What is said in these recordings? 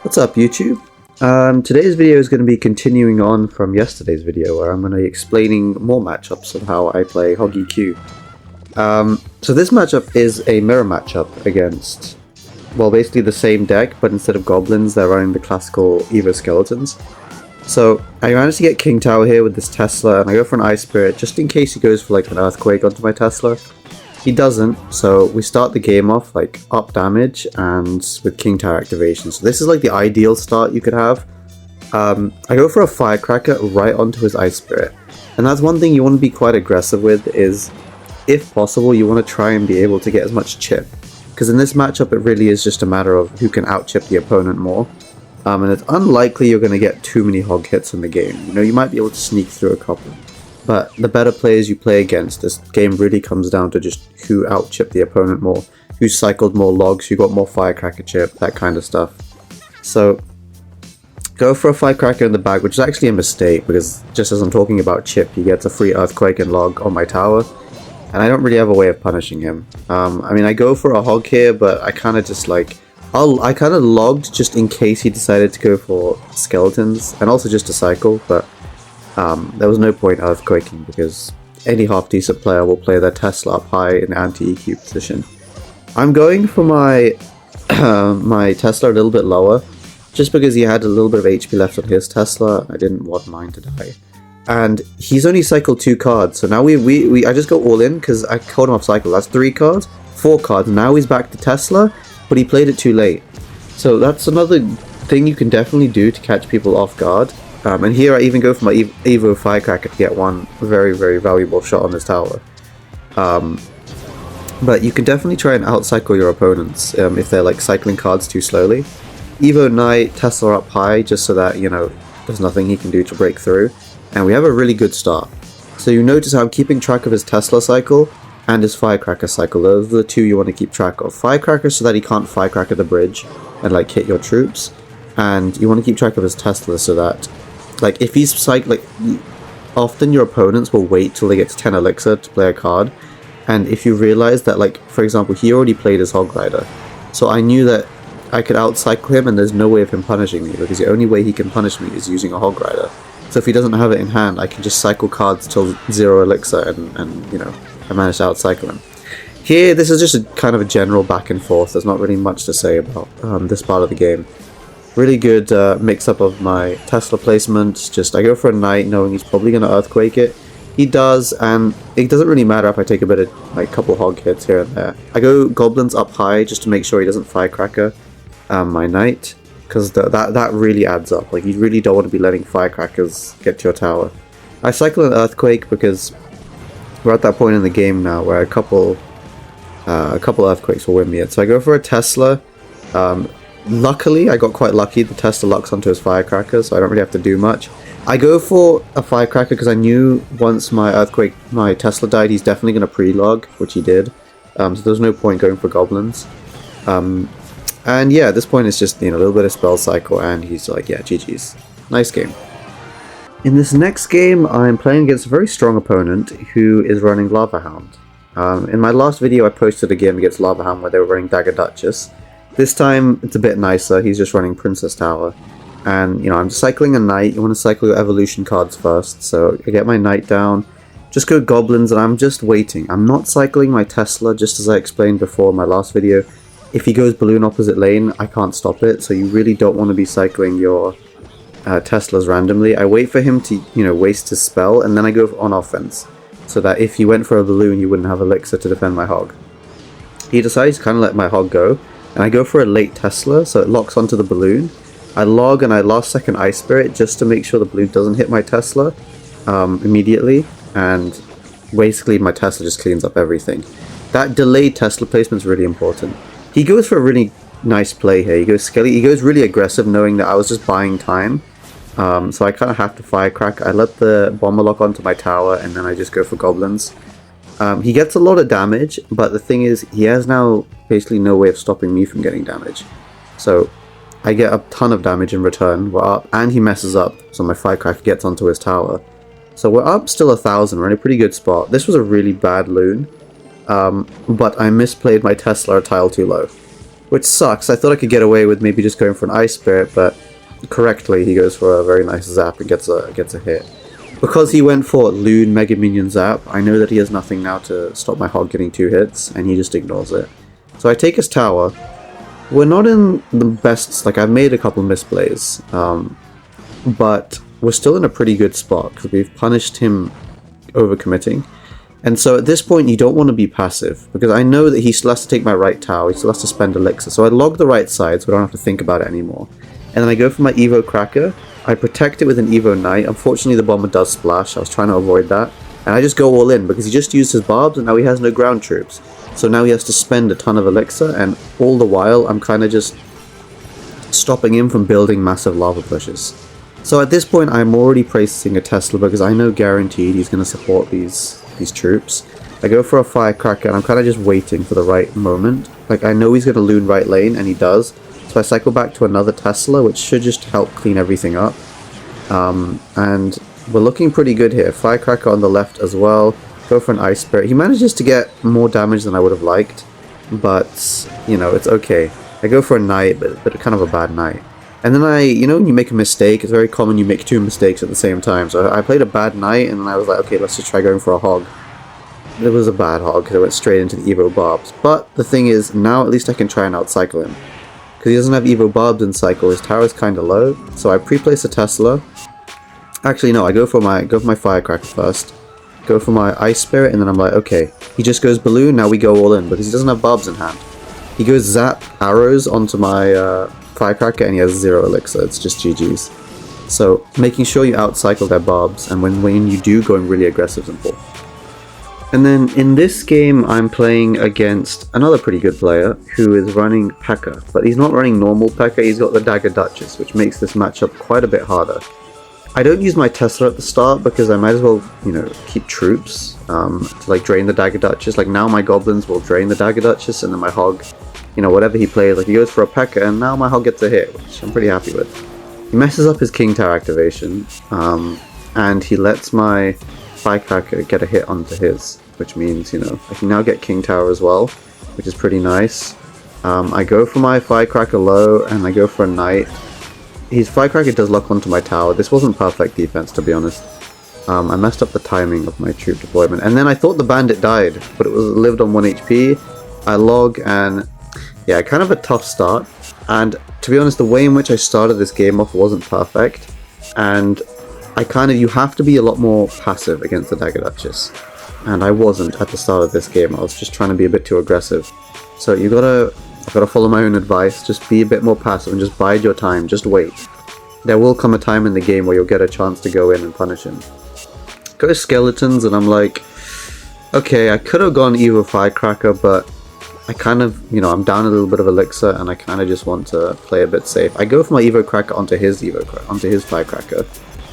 What's up, YouTube? Today's video is going to be continuing on from yesterday's video, where I'm going to be explaining more matchups of how I play Hog EQ. So this matchup is a mirror matchup against, well, basically the same deck, but instead of goblins, they're running the classical Evo skeletons. So I managed to get King Tower here with this Tesla, and I go for an Ice Spirit just in case he goes for like an Earthquake onto my Tesla. He doesn't, so we start the game off like up damage and with King Tower activation. So this is like the ideal start you could have. I go for a Firecracker right onto his Ice Spirit, and that's one thing you want to be quite aggressive with. Is if possible you want to try and be able to get as much chip, because in this matchup it really is just a matter of who can out chip the opponent more. And it's unlikely you're going to get too many hog hits in the game. You know, you might be able to sneak through a couple. But the better players you play against, this game really comes down to just who out-chipped the opponent more, who cycled more logs, who got more Firecracker chip, that kind of stuff. So, go for a Firecracker in the bag, which is actually a mistake, because just as I'm talking about chip, he gets a free Earthquake and log on my tower, and I don't really have a way of punishing him. I mean, I go for a hog here, but I kind of just like... I kind of logged just in case he decided to go for skeletons, and also just to cycle, but... there was no point earthquaking because any half-decent player will play their Tesla up high in anti-EQ position. I'm going for my my Tesla a little bit lower, just because he had a little bit of HP left on his Tesla. I didn't want mine to die. And he's only cycled 2 cards, so now I just go all in because I called him off cycle. That's 3 cards, 4 cards. Now he's back to Tesla, but he played it too late. So that's another thing you can definitely do to catch people off guard. And here I even go for my Evo Firecracker to get one very, very valuable shot on this tower. But you can definitely try and outcycle your opponents if they're like cycling cards too slowly. Evo Knight, Tesla up high, just so that, you know, there's nothing he can do to break through. And we have a really good start. So you notice how I'm keeping track of his Tesla cycle and his Firecracker cycle. Those are the two you want to keep track of. Firecracker so that he can't Firecracker the bridge and like hit your troops. And you want to keep track of his Tesla so that, like, if he's like, often your opponents will wait till they get to 10 elixir to play a card, and if you realize that, like, for example, he already played his Hog Rider, so I knew that I could outcycle him and there's no way of him punishing me, because the only way he can punish me is using a Hog Rider. So if he doesn't have it in hand, I can just cycle cards till 0 elixir and you know, I managed to outcycle him. Here, this is just a kind of a general back and forth. There's not really much to say about this part of the game. Really good mix-up of my Tesla placement. Just I go for a Knight knowing he's probably going to Earthquake it. He does, and it doesn't really matter if I take a bit of, like, couple hog hits here and there. I go Goblins up high just to make sure he doesn't Firecracker my Knight, because that really adds up. Like, you really don't want to be letting Firecrackers get to your tower. I cycle an Earthquake because we're at that point in the game now where a couple Earthquakes will win me it. So I go for a Tesla. Luckily, I got quite lucky. The Tesla locks onto his Firecracker, so I don't really have to do much. I go for a Firecracker because I knew once my Tesla died, he's definitely going to pre-log, which he did. So there's no point going for Goblins. And yeah, at this point it's just, you know, a little bit of spell cycle, and he's like, yeah, GG's. Nice game. In this next game, I'm playing against a very strong opponent who is running Lava Hound. In my last video, I posted a game against Lava Hound where they were running Dagger Duchess. This time, it's a bit nicer. He's just running Princess Tower. And, you know, I'm cycling a Knight. You want to cycle your evolution cards first. So, I get my Knight down. Just go Goblins, and I'm just waiting. I'm not cycling my Tesla, just as I explained before in my last video. If he goes Balloon opposite lane, I can't stop it. So, you really don't want to be cycling your Teslas randomly. I wait for him to, you know, waste his spell, and then I go on offense. So that if he went for a Balloon, you wouldn't have Elixir to defend my Hog. He decides to kind of let my Hog go. And I go for a late Tesla, so it locks onto the Balloon. I log and I last second Ice Spirit just to make sure the Balloon doesn't hit my Tesla immediately. And basically my Tesla just cleans up everything. That delayed Tesla placement is really important. He goes for a really nice play here. He goes Skelly. He goes really aggressive knowing that I was just buying time. So I kind of have to Firecrack. I let the Bomber lock onto my tower and then I just go for Goblins. He gets a lot of damage, but the thing is, he has now basically no way of stopping me from getting damage. So, I get a ton of damage in return, we're up, and he messes up, so my Firecracker gets onto his tower. So we're up still 1,000, we're in a pretty good spot. This was a really bad Loon, but I misplayed my Tesla a tile too low. which sucks. I thought I could get away with maybe just going for an Ice Spirit, but correctly he goes for a very nice zap and gets a hit. Because he went for Loon Mega Minion Zap, I know that he has nothing now to stop my Hog getting 2 hits, and he just ignores it. So I take his tower. We're not in the best, like I've made a couple misplays, but we're still in a pretty good spot because we've punished him overcommitting. And so at this point you don't want to be passive, because I know that he still has to take my right tower, he still has to spend elixir, so I log the right side so I don't have to think about it anymore. And then I go for my Evo Cracker, I protect it with an Evo Knight. Unfortunately the bomber does splash, I was trying to avoid that. And I just go all in because he just used his barbs and now he has no ground troops. So now he has to spend a ton of elixir, and all the while I'm kind of just stopping him from building massive lava pushes. So at this point I'm already placing a Tesla because I know guaranteed he's going to support these troops. I go for a Firecracker and I'm kind of just waiting for the right moment. Like I know he's going to Loon right lane, and he does. So I cycle back to another Tesla, which should just help clean everything up. And we're looking pretty good here. Firecracker on the left as well. Go for an Ice Spirit. He manages to get more damage than I would have liked, but, you know, it's okay. I go for a Knight, but kind of a bad Knight. And then you know when you make a mistake, it's very common you make 2 mistakes at the same time. So I played a bad Knight, and then I was like, okay, let's just try going for a Hog. It was a bad Hog, because I went straight into the Evo Barbs. But the thing is, now at least I can try and outcycle him. Because he doesn't have Evo Barbs in cycle, his tower is kind of low. So I pre-place a Tesla. Actually, no, I go for my Firecracker first. Go for my Ice Spirit, and then I'm like, okay, he just goes Balloon, now we go all in, because he doesn't have Barbs in hand. He goes Zap Arrows onto my Firecracker, and he has 0 elixir, it's just GG's. So, making sure you outcycle their Barbs, and when you do, going really aggressive is important. And then, in this game, I'm playing against another pretty good player, who is running Pekka, but he's not running normal Pekka, he's got the Dagger Duchess, which makes this matchup quite a bit harder. I don't use my Tesla at the start because I might as well, you know, keep troops to like drain the Dagger Duchess. Like now my Goblins will drain the Dagger Duchess, and then my Hog, you know, whatever he plays, like he goes for a Pekka, and now my Hog gets a hit, which I'm pretty happy with. He messes up his King Tower activation, and he lets my Firecracker get a hit onto his, which means, you know, I can now get King Tower as well, which is pretty nice. I go for my Firecracker low, and I go for a Knight. His Firecracker does lock onto my tower. This wasn't perfect defense, to be honest. I messed up the timing of my troop deployment. And then I thought the bandit died, but it lived on 1 HP. I log, and yeah, kind of a tough start. And to be honest, the way in which I started this game off wasn't perfect. And you have to be a lot more passive against the Dagger Duchess. And I wasn't at the start of this game. I was just trying to be a bit too aggressive. So I've got to follow my own advice, just be a bit more passive and just bide your time, just wait. There will come a time in the game where you'll get a chance to go in and punish him. Go Skeletons, and I'm like, okay, I could have gone Evo Firecracker, but I kind of, you know, I'm down a little bit of elixir, and I kind of just want to play a bit safe. I go for my Evo Cracker onto his Firecracker.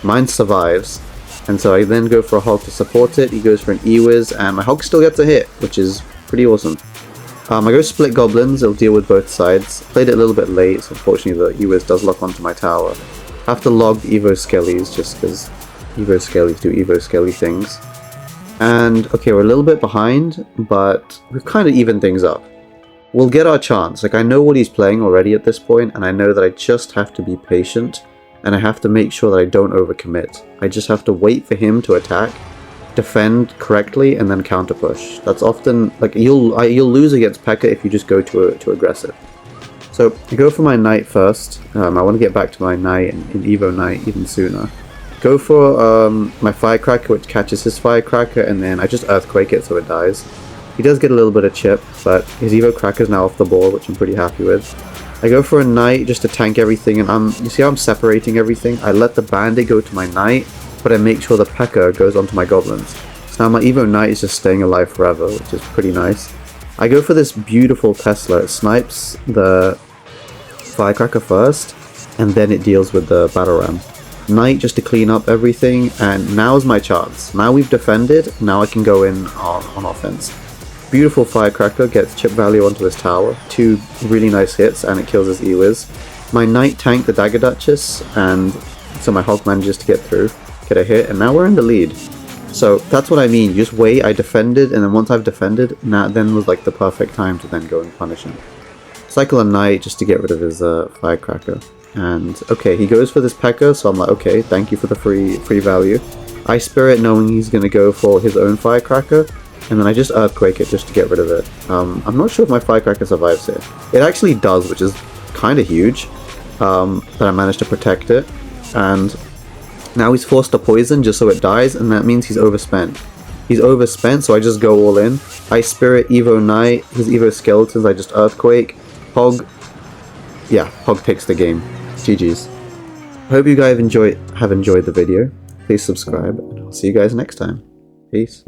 Mine survives, and so I then go for a Hog to support it. He goes for an E-Wiz, and my Hog still gets a hit, which is pretty awesome. I go Split Goblins, it'll deal with both sides. Played it a little bit late, so unfortunately the E-Wiz does lock onto my tower. I have to log the Evo Skellies just because Evo Skellies do Evo Skelly things. And, okay, we're a little bit behind, but we've kind of evened things up. We'll get our chance. Like, I know what he's playing already at this point, and I know that I just have to be patient, and I have to make sure that I don't overcommit. I just have to wait for him to attack, defend correctly, and then counter push. That's often, like, you'll lose against Pekka if you just go too aggressive. So I go for my Knight first. I want to get back to my Knight and Evo Knight even sooner. Go for my Firecracker, which catches his Firecracker, and then I just Earthquake it so it dies. He does get a little bit of chip, but his Evo Cracker is now off the board, which I'm pretty happy with. I go for a Knight just to tank everything, and you see how I'm separating everything? I let the Bandit go to my Knight, but I make sure the Pekka goes onto my Goblins. So now my Evo Knight is just staying alive forever, which is pretty nice. I go for this beautiful Tesla. It snipes the Firecracker first, and then it deals with the Battle Ram. Knight just to clean up everything, and now's my chance. Now we've defended, now I can go in on offense. Beautiful Firecracker gets chip value onto his tower. 2 really nice hits, and it kills his E-Wiz. My Knight tanked the Dagger Duchess, and so my Hog manages to get through. Get a hit, and now we're in the lead. So that's what I mean, just wait. I defended, and then once I've defended, then was like the perfect time to then go and punish him. cycle a Knight just to get rid of his Firecracker. And okay, he goes for this Pekka, so I'm like, okay, thank you for the free value. I Spirit knowing he's going to go for his own Firecracker, and then I just Earthquake it just to get rid of it. I'm not sure if my Firecracker survives here. It actually does, which is kind of huge, that I managed to protect it. And now he's forced to poison just so it dies, and that means he's overspent. He's overspent, so I just go all in. I Spirit, Evo Knight, his Evo Skeletons, I just Earthquake. Hog, yeah, Hog picks the game. GG's. Hope you guys have enjoyed the video. Please subscribe, and I'll see you guys next time. Peace.